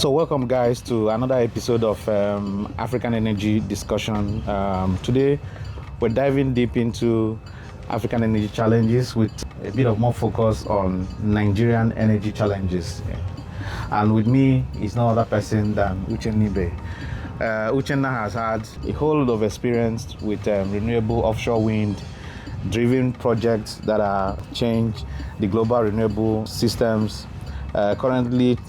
So welcome guys to another episode of African Energy Discussion. Today we're diving deep into African energy challenges with a bit of more focus on Nigerian energy challenges. And with me is no other person than Uchenna Ibe. Uchenna has had a whole lot of experience with renewable offshore wind driven projects that are change the global renewable systems. Currently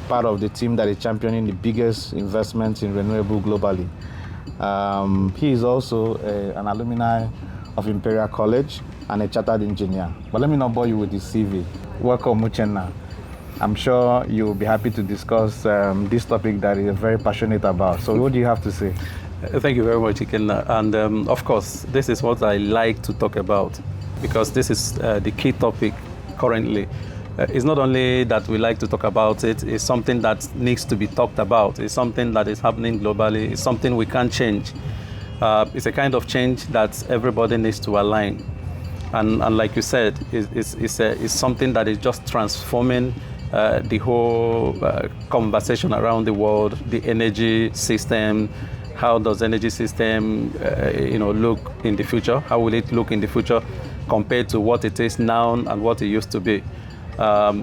part of the team that is championing the biggest investments in renewable globally. He is also an alumni of Imperial College and a chartered engineer. But let me not bore you with his CV. Welcome, Uchenna. I'm sure you'll be happy to discuss this topic that you're very passionate about. So what do you have to say? Thank you very much, Ikenna. And of course, this is what I like to talk about because this is the key topic currently. It's not only that we like to talk about it, it's something that needs to be talked about. It's something that is happening globally. It's something we can't change. It's a kind of change that everybody needs to align. And like you said, it's something that is just transforming the whole conversation around the world, the energy system. How does energy system look in the future? How will it look in the future compared to what it is now and what it used to be?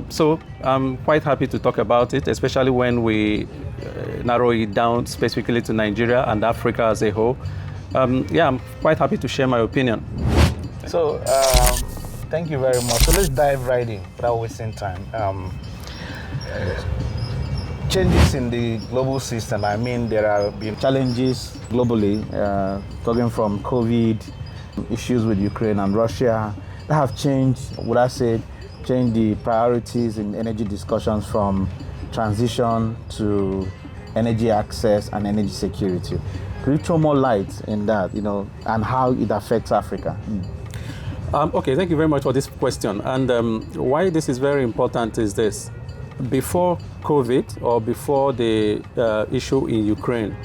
So I'm quite happy to talk about it, especially when we narrow it down specifically to Nigeria and Africa as a whole. I'm quite happy to share my opinion. So thank you very much. So let's dive right in without wasting time. Changes in the global system. I mean, there have been challenges globally, talking from COVID, issues with Ukraine and Russia, that have changed, would I say, change the priorities in energy discussions from transition to energy access and energy security. Could you throw more light in that, and how it affects Africa? Okay, thank you very much for this question. And why this is very important is this. Before COVID or before the issue in Ukraine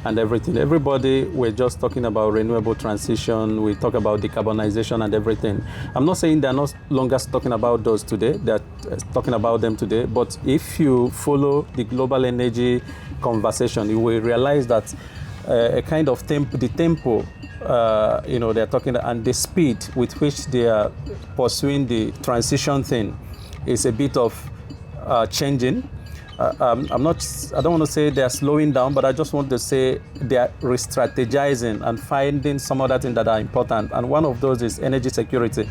and everything, everybody were just talking about renewable transition. We talk about decarbonization and everything. I'm not saying they're not longer talking about those today. They're talking about them today. But if you follow the global energy conversation, you will realize that a kind of the tempo, they're talking, and the speed with which they are pursuing the transition thing is a bit of changing. I don't want to say they're slowing down, but I just want to say they're re-strategizing and finding some other things that are important. And one of those is energy security.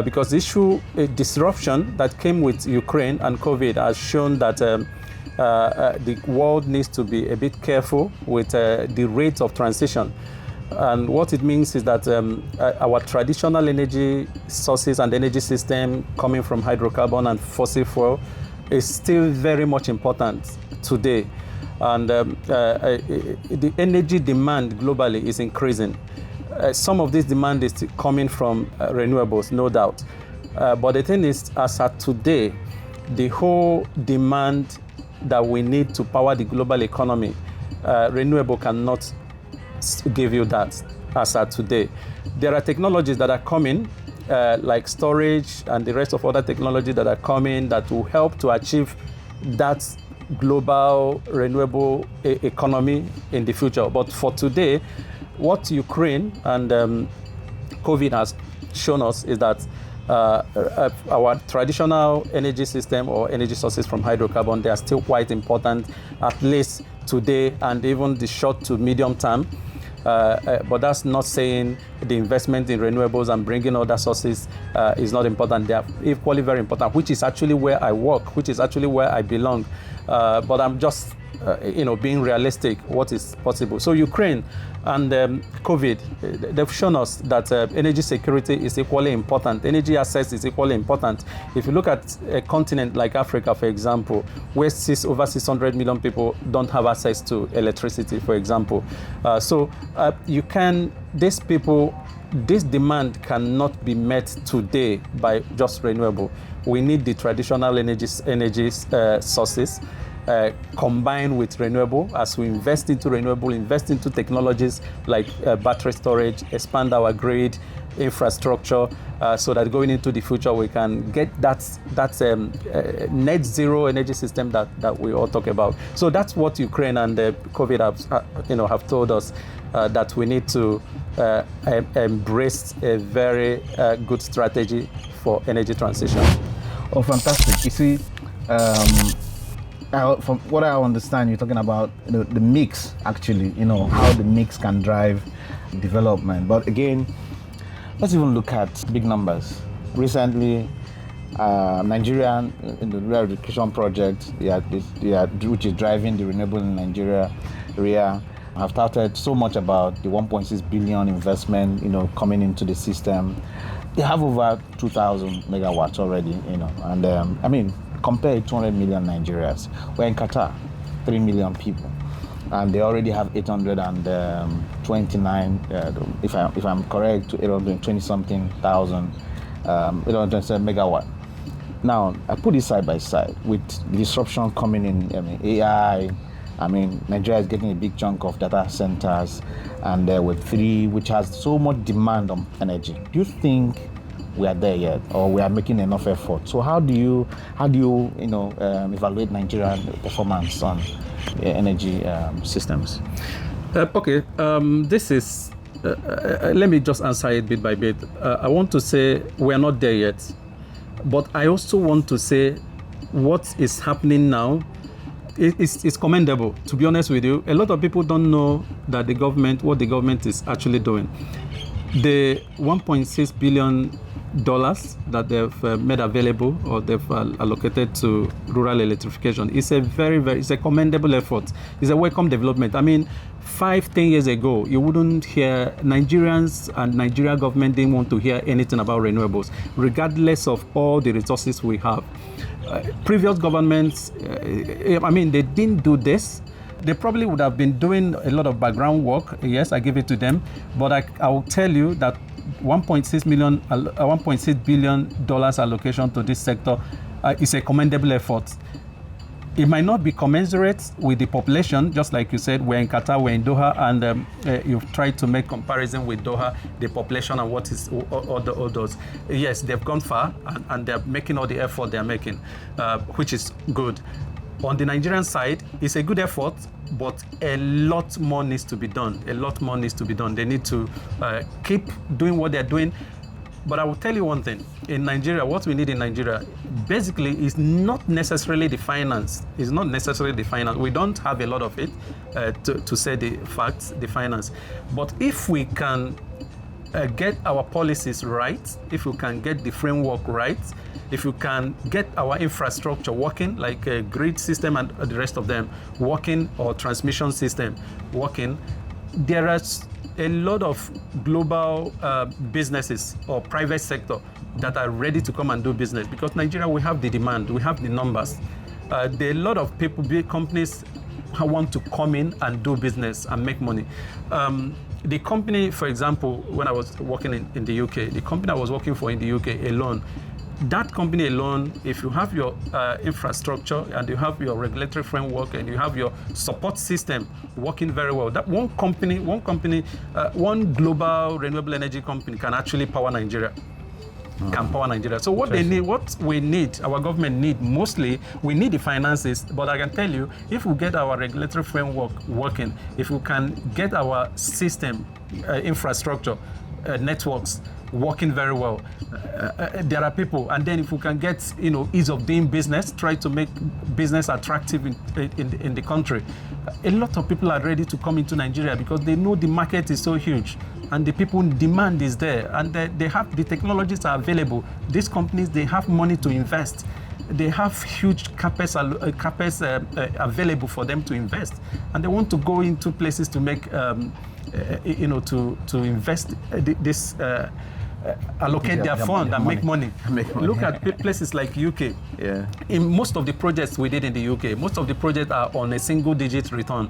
Because the issue, a disruption that came with Ukraine and COVID has shown that the world needs to be a bit careful with the rate of transition. And what it means is that our traditional energy sources and energy system coming from hydrocarbon and fossil fuel is still very much important today. And the energy demand globally is increasing. Some of this demand is coming from renewables, no doubt. But the thing is, as at today, the whole demand that we need to power the global economy, renewable cannot give you that as at today. There are technologies that are coming, like storage and the rest of other technologies that are coming that will help to achieve that global renewable economy in the future. But for today, what Ukraine and COVID has shown us is that our traditional energy system or energy sources from hydrocarbon, they are still quite important, at least today and even the short to medium term. But that's not saying the investment in renewables and bringing other sources is not important. They are equally very important, which is actually where I work, which is actually where I belong. But I'm just, being realistic, what is possible. So Ukraine and COVID, they've shown us that energy security is equally important. Energy access is equally important. If you look at a continent like Africa, for example, where over 600 million people don't have access to electricity, for example. This demand cannot be met today by just renewable. We need the traditional energy sources. combine with renewable, as we invest into renewable, invest into technologies like battery storage, expand our grid, infrastructure, so that going into the future we can get that net zero energy system that we all talk about. So that's what Ukraine and COVID have told us, that we need to embrace a very good strategy for energy transition. Oh, fantastic! You see, from what I understand, you're talking about the mix, actually. How the mix can drive development. But again, let's even look at big numbers. Recently, Nigeria, in the rural education project, which is driving the renewable in Nigeria area, have touted so much about the 1.6 billion investment, coming into the system. They have over 2,000 megawatts already, and compare 200 million Nigerians. We're in Qatar, 3 million people, and they already have 829, if I'm correct, to 820 something thousand, 827 megawatt. Now, I put it side by side with disruption coming in, AI. Nigeria is getting a big chunk of data centers, and Web3, which has so much demand on energy. Do you think we are there yet, or we are making enough effort? So how do you evaluate Nigerian performance on energy systems? This is. Let me just answer it bit by bit. I want to say we are not there yet, but I also want to say what is happening now is commendable. To be honest with you, a lot of people don't know that what the government is actually doing. The $1.6 billion that they've made available, or they've allocated to rural electrification, is it's a commendable effort. It's a welcome development. 5-10 years ago, you wouldn't hear Nigerians, and Nigeria government didn't want to hear anything about renewables, regardless of all the resources we have. Previous governments, they didn't do this. They probably would have been doing a lot of background work. Yes, I give it to them. But I will tell you that $1.6 billion allocation to this sector is a commendable effort. It might not be commensurate with the population, just like you said. We're in Qatar, we're in Doha, and you've tried to make comparison with Doha, the population and what is all those. Yes, they've gone far, and they're making all the effort they're making, which is good. On the Nigerian side, it's a good effort, but a lot more needs to be done. They need to keep doing what they're doing. But I will tell you one thing. In Nigeria, what we need in Nigeria basically is not necessarily the finance. We don't have a lot of it, to say the facts, the finance. But if we can get our policies right, if we can get the framework right, if we can get our infrastructure working, like a grid system and the rest of them working, or transmission system working, there are a lot of global businesses or private sector that are ready to come and do business, because Nigeria, we have the demand, we have the numbers. There are a lot of people, big companies, who want to come in and do business and make money. The company, for example, when I was working in the UK, the company I was working for in the UK alone, that company alone, if you have your infrastructure and you have your regulatory framework and you have your support system working very well, that one global renewable energy company can actually power Nigeria. So what we need, our government need mostly, we need the finances. But I can tell you, if we get our regulatory framework working, if we can get our system, infrastructure, networks working very well, there are people, and then if we can get ease of doing business, try to make business attractive in the country, a lot of people are ready to come into Nigeria, because they know the market is so huge and the people demand is there, and they have the technologies are available. These companies, they have money to invest. They have huge capex available for them to invest, and they want to go into places to make to invest this. Allocate their fund and make money. Look at places like UK. Yeah. In most of the projects we did in the UK, most of the projects are on a single-digit return.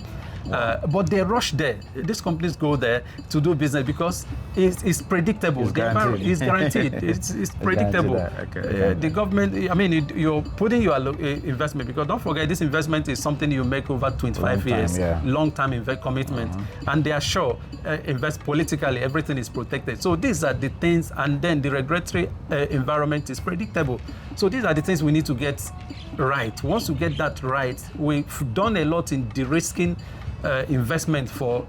But they rush there. These companies go there to do business because it's predictable. It's guaranteed. It's guaranteed. It's predictable. Okay. The government, I mean, you're putting your investment, because don't forget, this investment is something you make over 25 years, long-term commitment, and they are sure invest politically, everything is protected. So these are the things, and then the regulatory environment is predictable. So these are the things we need to get right. Once we get that right, we've done a lot in de-risking investment for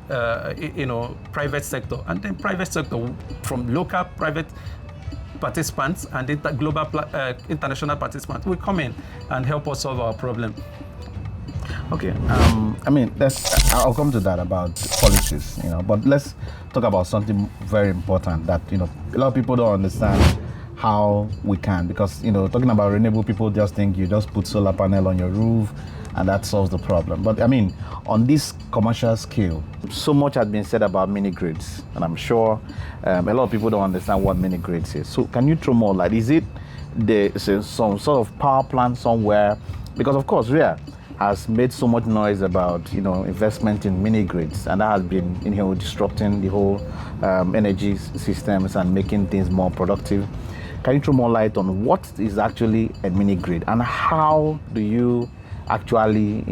private sector, and then private sector from local private participants and global international participants will come in and help us solve our problem. Okay, I mean, I'll come to that about policies, but let's talk about something very important that, a lot of people don't understand how we can, because, talking about renewable, people just think you just put solar panel on your roof and that solves the problem. But I mean, on this commercial scale, so much has been said about mini grids, and I'm sure a lot of people don't understand what mini grids is. So can you throw more light? Is it some sort of power plant somewhere? Because of course, RIA has made so much noise about investment in mini grids, and that has been disrupting the whole energy systems and making things more productive. Can you throw more light on what is actually a mini grid, and how do you actually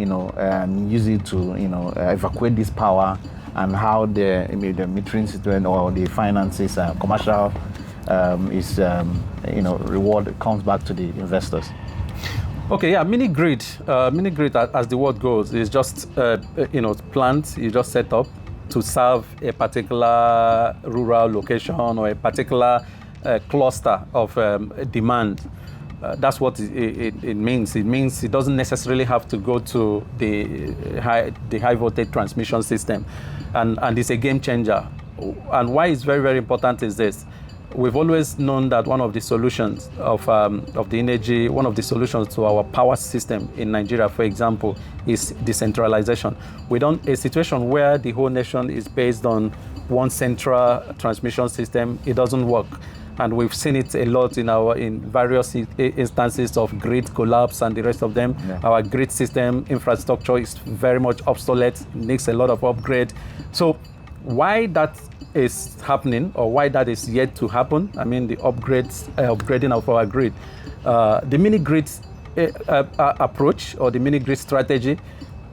use it to evacuate this power, and how the metering system or the finances commercial is reward comes back to the investors? Okay, yeah, mini grid, as the word goes, is just plant you just set up to serve a particular rural location or a particular cluster of demand. That's what it means. It means it doesn't necessarily have to go to the high voltage transmission system, and it's a game changer. And why it's very, very important is this: we've always known that one of the solutions of the energy, one of the solutions to our power system in Nigeria, for example, is decentralization. A situation where the whole nation is based on one central transmission system, it doesn't work. And we've seen it a lot in various instances of grid collapse and the rest of them. Yeah. Our grid system infrastructure is very much obsolete, needs a lot of upgrade. So why that is happening, or why that is yet to happen, I mean the upgrading of our grid, the mini grid approach, or the mini grid strategy,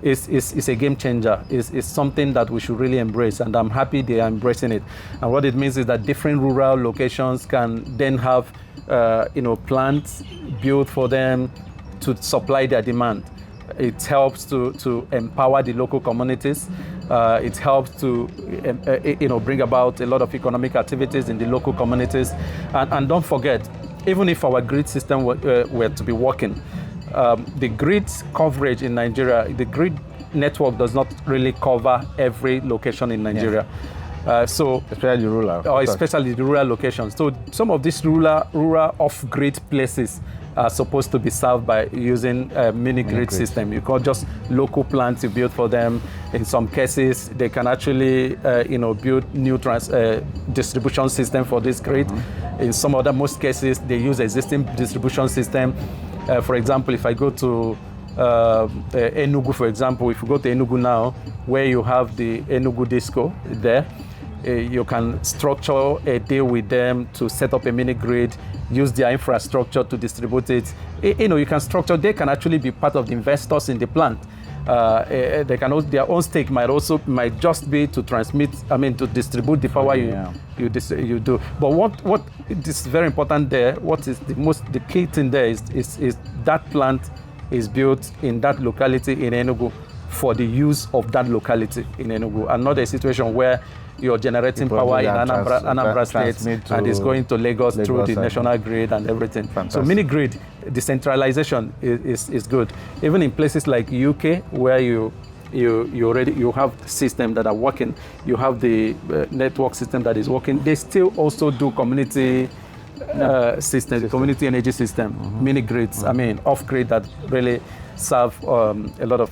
is a game changer. Is something that we should really embrace, and I'm happy they are embracing it. And what it means is that different rural locations can then have plants built for them to supply their demand. It helps to empower the local communities. It helps to bring about a lot of economic activities in the local communities. And don't forget, even if our grid system were to be working, the grid coverage in Nigeria, the grid network does not really cover every location in Nigeria. Yeah. Especially rural. Or especially the rural locations. So some of these rural off-grid places are supposed to be served by using a mini grid system. You can't just local plants you build for them. In some cases, they can actually build new distribution system for this grid. In some other most cases, they use existing distribution system. For example, if I go to Enugu, for example, if you go to Enugu now, where you have the Enugu Disco there, you can structure a deal with them to set up a mini grid, use their infrastructure to distribute it. You can structure, they can actually be part of the investors in the plant. They can also, their own stake might just be to to distribute the power you do. But what is very important there, what is the key thing there is that plant is built in that locality in Enugu for the use of that locality in Enugu, and not a situation where you're generating power in Anambra State and it's going to Lagos through the national grid and everything. Fantastic. So mini grid decentralization is good. Even in places like UK, where you have systems that are working, you have the network system that is working, they still also do community systems, community energy system, mini grids, off-grid that really serve a lot of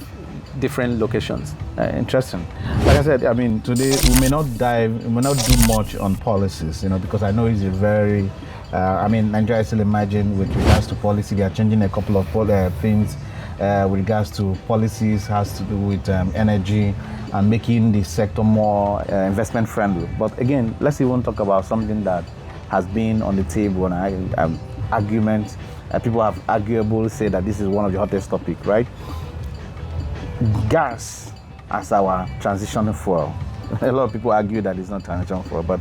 different locations. Interesting. Like I said, today we may not do much on policies, because I know it's a very, Nigeria is still emerging with regards to policy. They are changing a couple of things with regards to policies, has to do with energy and making the sector more investment friendly. But again, let's even talk about something that has been on the table and argument. People have arguably said that this is one of the hottest topics, right? Gas as our transition fuel. A lot of people argue that it's not transition fuel, but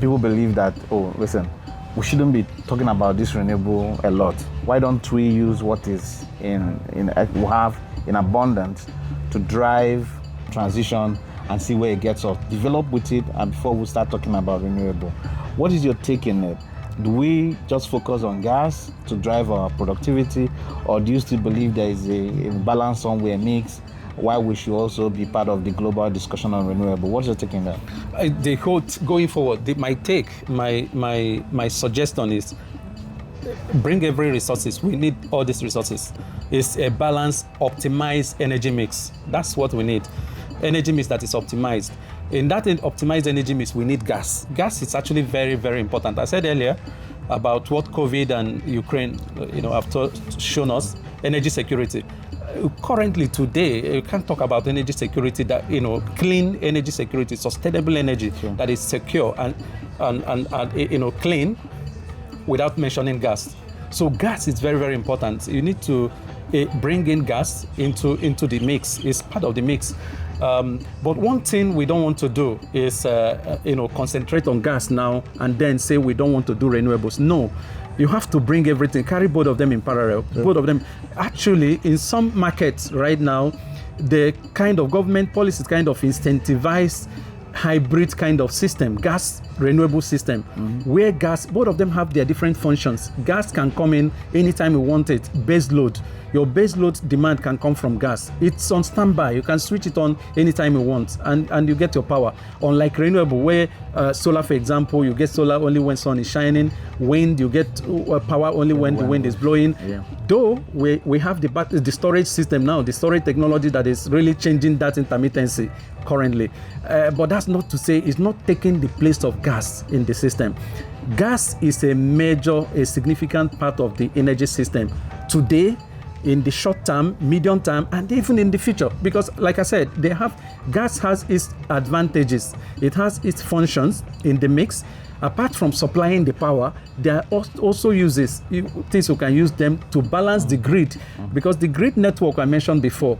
people believe that, oh, listen, we shouldn't be talking about this renewable a lot. Why don't we use what is we have in abundance to drive transition and see where it gets us, develop with it, and before we start talking about renewable. What is your take in it? Do we just focus on gas to drive our productivity, or do you still believe there is a balance somewhere mix, while we should also be part of the global discussion on renewable? What's your take in that? The whole going forward, my suggestion is bring every resources. We need all these resources. It's a balanced, optimized energy mix. That's what we need. Energy mix that is optimized. In that optimized energy mix, we need gas. Gas is actually very, very important. I said earlier about what COVID and Ukraine, have shown us, energy security. Currently, today, you can't talk about energy security that, clean energy security, sustainable energy that is secure and clean without mentioning gas. So gas is very, very important. You need to bring in gas into the mix. It's part of the mix. But one thing we don't want to do is, concentrate on gas now and then say we don't want to do renewables. No, you have to bring everything, carry both of them in parallel. Yeah. Both of them. Actually, in some markets right now, the kind of government policies kind of incentivize hybrid kind of system, gas renewable system, where gas, both of them have their different functions. Gas can come in anytime you want it, base load. Your base load demand can come from gas. It's on standby. You can switch it on anytime you want, and you get your power. Unlike renewable, where solar, for example, you get solar only when sun is shining. Wind, you get power only when the wind is blowing. Yeah. Though we have the storage system now, the storage technology that is really changing that intermittency currently. But that's not to say it's not taking the place of gas in the system. Gas is a significant part of the energy system today, in the short term, medium term, and even in the future. Because like I said, gas has its advantages. It has its functions in the mix. Apart from supplying the power, there are also uses, things you can use them to balance the grid. Because the grid network I mentioned before,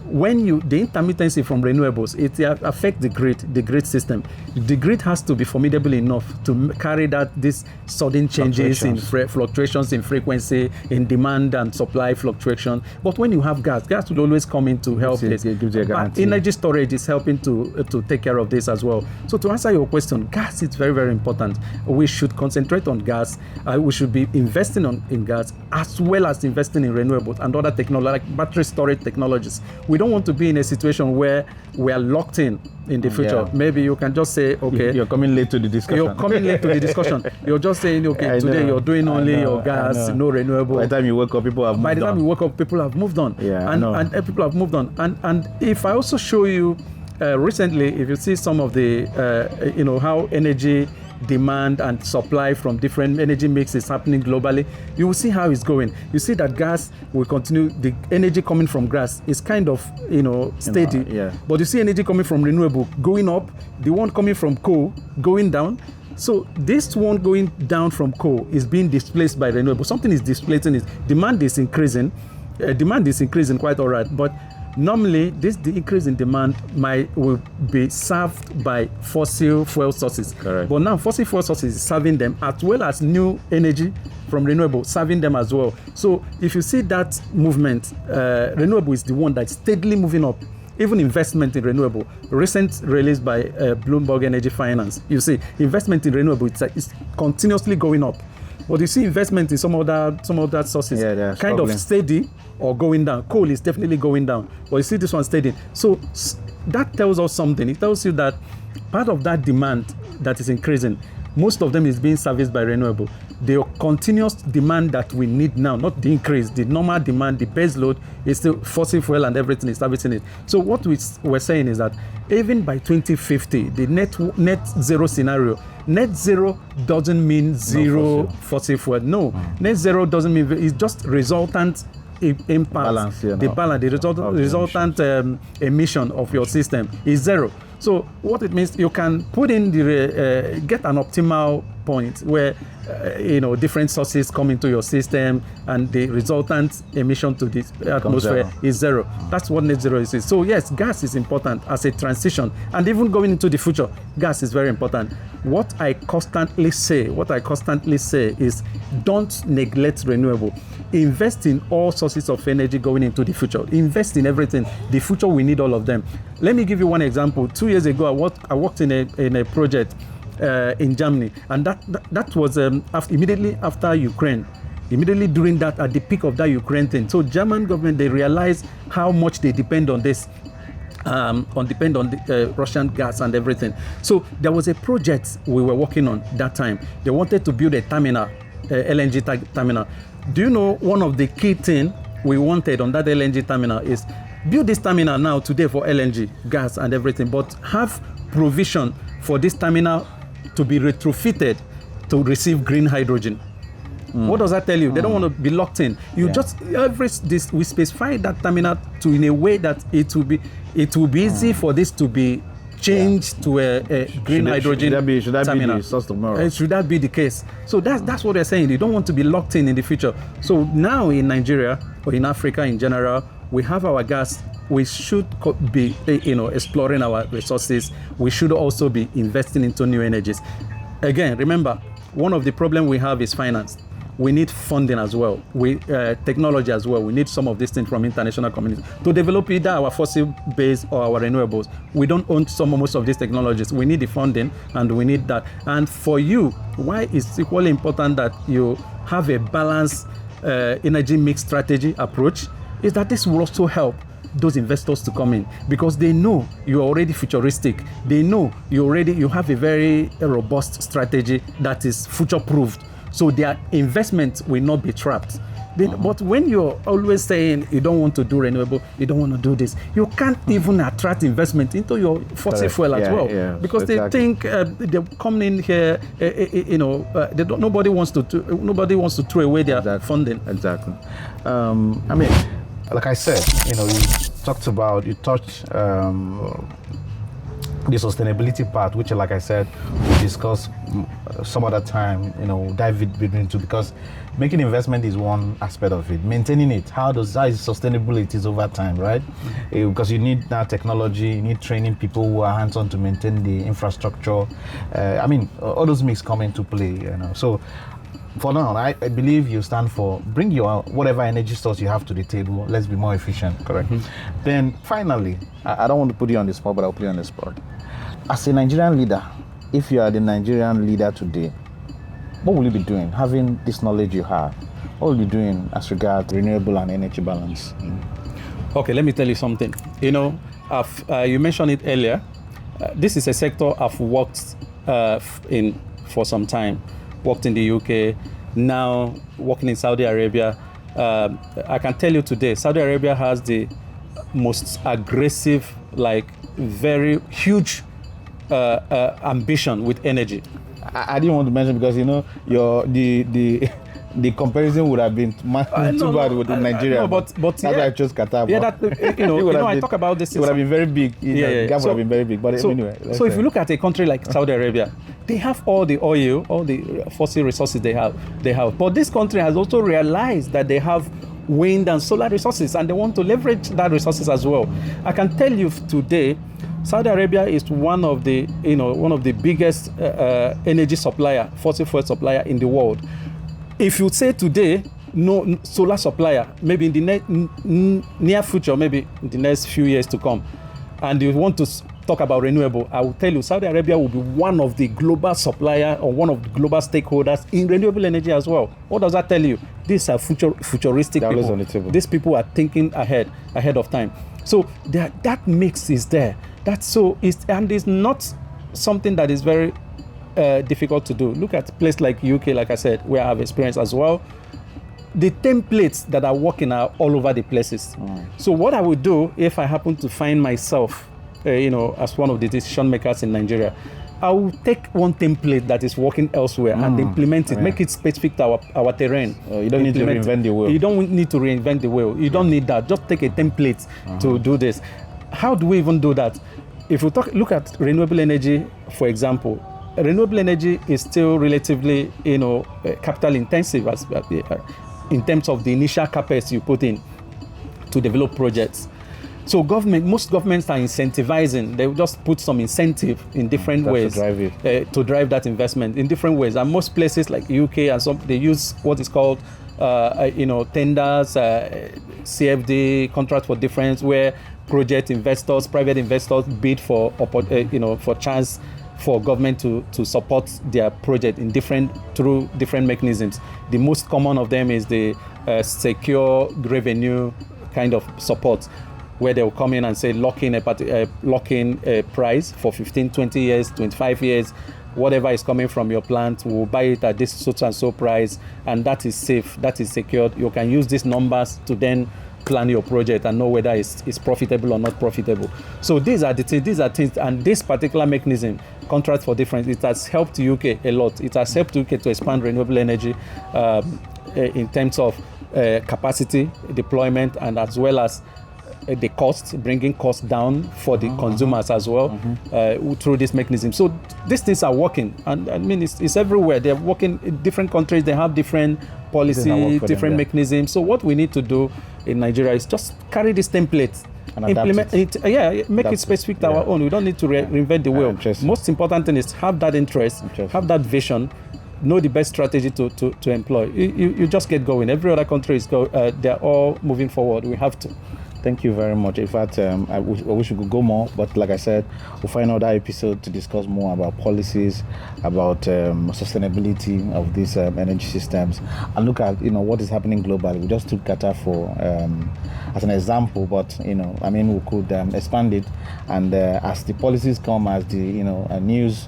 when the intermittency from renewables, it affects the grid system. The grid has to be formidable enough to carry these sudden changes in fluctuations in frequency, in demand and supply fluctuation. But when you have gas will always come in to help this. It gives you a guarantee. Energy storage is helping to take care of this as well. So to answer your question, gas is very, very important. We should concentrate on gas. We should be investing in gas as well as investing in renewables and other technologies like battery storage technologies. We don't want to be in a situation where we are locked in the future. Yeah. Maybe you can just say, okay. You're coming late to the discussion. You're just saying, okay, today you're doing only your gas, no renewable. By the time you wake up, people have moved on. By the time you wake up, people have moved on. Yeah, and people have moved on. And if I also show you recently, if you see some of the, how energy demand and supply from different energy mixes happening globally, you will see how it's going. You see that gas will continue, the energy coming from gas is kind of, steady. Yeah. But you see energy coming from renewable going up, the one coming from coal going down. So this one going down from coal is being displaced by renewable. Something is displacing it. Demand is increasing. Demand is increasing quite all right. But normally, the increase in demand will be served by fossil fuel sources. Correct. But now fossil fuel sources is serving them as well as new energy from renewable, serving them as well. So if you see that movement, renewable is the one that's steadily moving up. Even investment in renewable, recent release by Bloomberg Energy Finance, you see investment in renewable is continuously going up. But you see investment in some other sources kind of steady or going down. Coal is definitely going down, but you see this one steady. So that tells us something. It tells you that part of that demand that is increasing, most of them is being serviced by renewable. The continuous demand that we need now, not the increase, the normal demand, the base load is still fossil fuel and everything is servicing it. So what we're saying is that even by 2050, the net zero scenario, net zero doesn't mean zero fossil fuel. No, net zero doesn't mean, it's just resultant impact, balance, the balance, the resultant emission of your system is zero. So what it means, you can put in get an optimal point where different sources come into your system and the resultant emission to the atmosphere is zero. That's what net zero is. So yes, gas is important as a transition, and even going into the future, gas is very important. What I constantly say is, don't neglect renewable. Invest in all sources of energy going into the future. Invest in everything. The future, we need all of them. Let me give you one example. 2 years ago, I worked in a project in Germany, and that was immediately after Ukraine. Immediately during that, at the peak of that Ukraine thing. So German government, they realized how much they depend on this. Depend on the Russian gas and everything. So there was a project we were working on that time. They wanted to build a terminal, LNG terminal. Do you know one of the key things we wanted on that LNG terminal is build this terminal now today for LNG, gas and everything, but have provision for this terminal to be retrofitted to receive green hydrogen. What does that tell you? They don't want to be locked in. We specify that terminal in a way that it will be easy for this to be changed to a green hydrogen terminal. Should that be the source tomorrow? Should that be the case? So that's what they're saying. You don't want to be locked in the future. So now in Nigeria or in Africa in general, we have our gas. We should be exploring our resources. We should also be investing into new energies. Again, remember, one of the problems we have is finance. We need funding as well. Technology as well. We need some of these things from international communities to develop either our fossil-based or our renewables. We don't own most of these technologies. We need the funding, and we need that. And for you, why it's equally important that you have a balanced energy mix strategy approach is that this will also help those investors to come in, because they know you're already futuristic. They know you have a very robust strategy that is future-proofed. So their investment will not be trapped. But when you're always saying you don't want to do renewable, you don't want to do this, you can't even attract investment into your fossil fuel as well. Because they think they're coming in here, nobody wants to throw away their funding. Exactly. Like I said, you touched the sustainability part, which, like I said, we'll discuss some other time, dive into, because making investment is one aspect of it. Maintaining it, how is sustainable it is over time, right? Because you need now technology, you need training people who are hands-on to maintain the infrastructure. All those mix come into play, So for now, I believe you stand for bring your whatever energy source you have to the table. Let's be more efficient. Correct. Then finally, I don't want to put you on the spot, but I'll put you on the spot. As a Nigerian leader, if you are the Nigerian leader today, what will you be doing? Having this knowledge you have, what will you be doing as regards renewable and energy balance? Okay, let me tell you something. You mentioned it earlier. This is a sector I've worked in for some time. Worked in the UK, now working in Saudi Arabia. I can tell you today, Saudi Arabia has the most aggressive, very huge ambition with energy. I didn't want to mention because the comparison would have been too bad with Nigeria. But that's why I chose Qatar. I talk about this. It would have been very big. The gap would have been very big. But anyway. So if you look at a country like Saudi Arabia, they have all the oil, all the fossil resources they have. But this country has also realized that they have wind and solar resources, and they want to leverage that resources as well. I can tell you today, Saudi Arabia is one of the biggest energy supplier, fossil fuel supplier in the world. If you say today, no solar supplier, maybe in the near future, maybe in the next few years to come, and you want to talk about renewable, I will tell you Saudi Arabia will be one of the global supplier or one of the global stakeholders in renewable energy as well. What does that tell you? These are futuristic people. On the table. These people are thinking ahead of time. So that mix is there. It's not something that is very difficult to do. Look at a place like UK, like I said, where I have experience as well. The templates that are working are all over the places. So what I would do if I happen to find myself, as one of the decision makers in Nigeria, I will take one template that is working elsewhere and implement it, make it specific to our terrain. You don't need to reinvent the wheel. You don't need to reinvent the wheel. You don't need that. Just take a template to do this. How do we even do that? If we look at renewable energy, for example, renewable energy is still relatively, capital intensive in terms of the initial capex you put in to develop projects. So most governments are incentivizing. They will just put some incentive in different ways to drive that investment in different ways. And most places like UK and some, they use what is called tenders, CFD, contract for difference, where project investors, private investors bid for chance for government to support their project through different mechanisms. The most common of them is the secure revenue kind of support, where they'll come in and say lock in a price for 15, 20 years, 25 years, whatever is coming from your plant, we'll buy it at this so and so price, and that is safe, that is secured. You can use these numbers to then plan your project and know whether it's profitable or not profitable. So these are things, and this particular mechanism, contract for difference, it has helped UK a lot. It has helped UK to expand renewable energy in terms of capacity deployment, and as well as the cost, bringing costs down for the consumers as well through this mechanism. So these things are working, and I mean it's everywhere. They're working in different countries. They have different policy, different mechanisms. So what we need to do in Nigeria is just carry this template, and implement it, make it specific to our own. We don't need to reinvent the wheel. Most important thing is have that interest, have that vision, know the best strategy to employ. You just get going. Every other country is they're all moving forward. We have to. Thank you very much. In fact, I wish we could go more, but like I said, we'll find another episode to discuss more about policies, about sustainability of these energy systems, and look at what is happening globally. We just took Qatar for as an example, but we could expand it, and as the policies come, as the news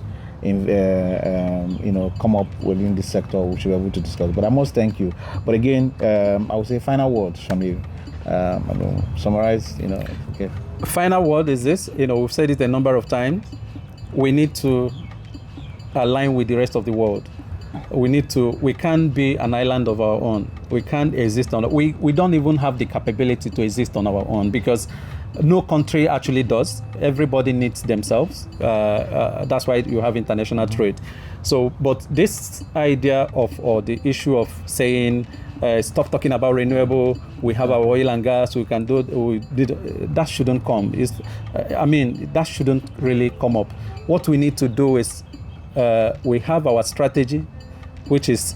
come up within this sector, we should be able to discuss. But I must thank you. But again, I would say final words from you. Summarize, okay. Final word is this, we've said it a number of times. We need to align with the rest of the world. We can't be an island of our own. We can't exist we don't even have the capability to exist on our own, because no country actually does. Everybody needs themselves. That's why you have international trade. So, but this idea or the issue of saying, stop talking about renewable, we have our oil and gas, we can do that shouldn't come. That shouldn't really come up. What we need to do is we have our strategy, which is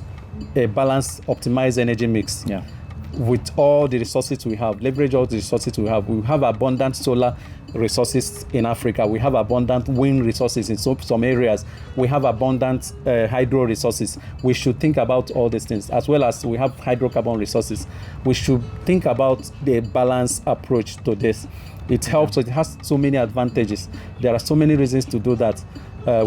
a balanced, optimized energy mix. Yeah. With all the resources we have, leverage all the resources we have. We have abundant solar resources in Africa. We have abundant wind resources in some areas. We have abundant hydro resources. We should think about all these things, as well as we have hydrocarbon resources. We should think about the balanced approach to this. It helps. It has so many advantages. There are so many reasons to do that.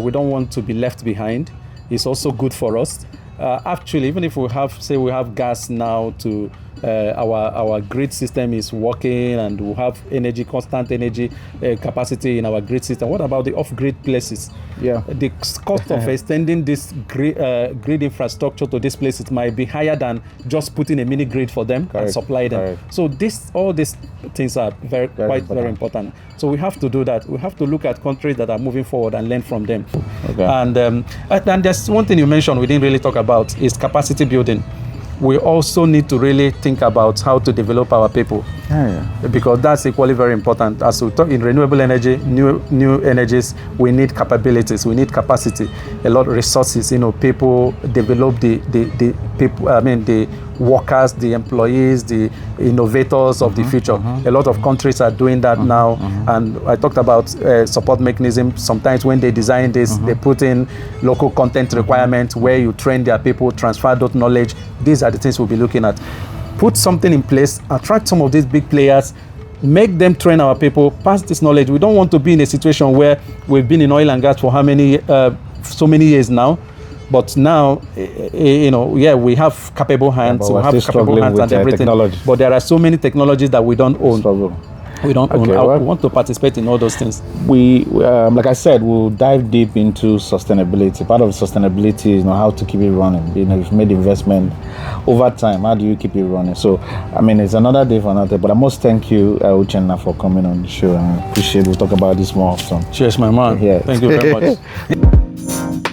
We don't want to be left behind. It's also good for us. Actually, even if we have gas now to our grid system is working, and we have constant energy capacity in our grid system. What about the off-grid places? Yeah. The cost of extending this grid infrastructure to these places might be higher than just putting a mini grid for them and supply them. So all these things are very important. So we have to do that. We have to look at countries that are moving forward and learn from them. Okay. And there's one thing you mentioned we didn't really talk about is capacity building. We also need to really think about how to develop our people, because that's equally very important. As we talk in renewable energy, new energies, we need capabilities, we need capacity, a lot of resources. People develop the people. The workers, the employees, the innovators of the future. A lot of countries are doing that now, and I talked about support mechanism. Sometimes when they design this, they put in local content requirements where you train their people, transfer that knowledge. These are the things we'll be looking at. Put something in place, attract some of these big players, make them train our people, pass this knowledge. We don't want to be in a situation where we've been in oil and gas for so many years now. But now, we have capable hands, we have capable hands and everything. But there are so many technologies that we don't own. We don't. Okay, I well, want to participate in all those things. we like I said, we'll dive deep into sustainability. Part of sustainability is how to keep it running. You've made investment over time. How do you keep it running? So, I mean, it's another day for another. But I must thank you, Uchenna, for coming on the show. And I appreciate we'll talk about this more often. Cheers, my man. Yeah. Thank you very much.